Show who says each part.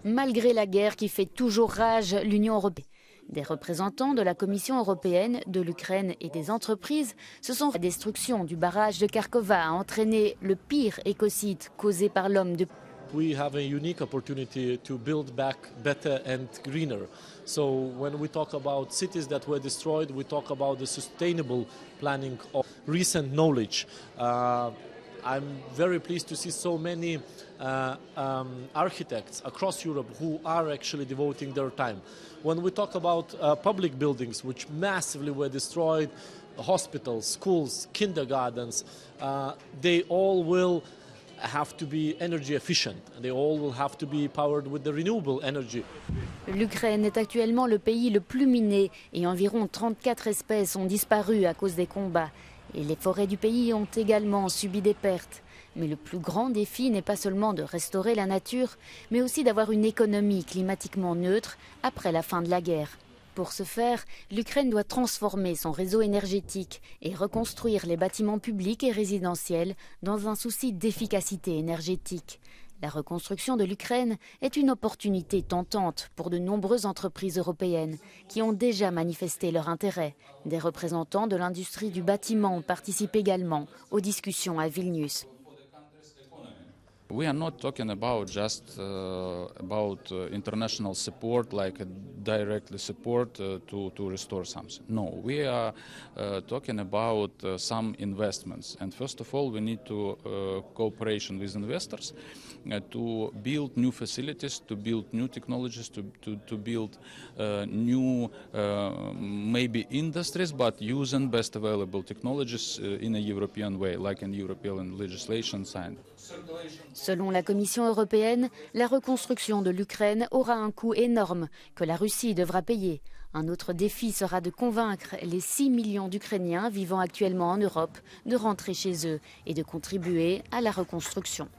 Speaker 1: malgré la guerre qui fait toujours rage l'Union européenne. Des représentants de la Commission européenne, de l'Ukraine et des entreprises se sont fait. La destruction du barrage de Kharkova a entraîné le pire écocide causé par l'homme depuis.
Speaker 2: We have a unique opportunity to build back better and greener. So when we talk about cities that were destroyed, we talk about the sustainable planning of recent knowledge. I'm very pleased to see so many architects across Europe who are actually devoting their time. When we talk about public buildings which massively were destroyed, hospitals, schools, kindergartens, they all will have to be energy efficient. They all will have to be powered with the renewable energy.
Speaker 1: L'Ukraine est actuellement le pays le plus miné et environ 34 espèces ont disparu à cause des combats. Et les forêts du pays ont également subi des pertes. Mais le plus grand défi n'est pas seulement de restaurer la nature, mais aussi d'avoir une économie climatiquement neutre après la fin de la guerre. Pour ce faire, l'Ukraine doit transformer son réseau énergétique et reconstruire les bâtiments publics et résidentiels dans un souci d'efficacité énergétique. La reconstruction de l'Ukraine est une opportunité tentante pour de nombreuses entreprises européennes qui ont déjà manifesté leur intérêt. Des représentants de l'industrie du bâtiment participent également aux discussions à Vilnius.
Speaker 3: We are not talking about just international support, like directly support to restore something. No, we are talking about some investments. And first of all, we need to cooperation with investors to build new facilities, to build new technologies, to build new maybe industries, but using best available technologies in a European way, like in European legislation signed.
Speaker 1: Selon la Commission européenne, la reconstruction de l'Ukraine aura un coût énorme que la Russie devra payer. Un autre défi sera de convaincre les 6 millions d'Ukrainiens vivant actuellement en Europe de rentrer chez eux et de contribuer à la reconstruction.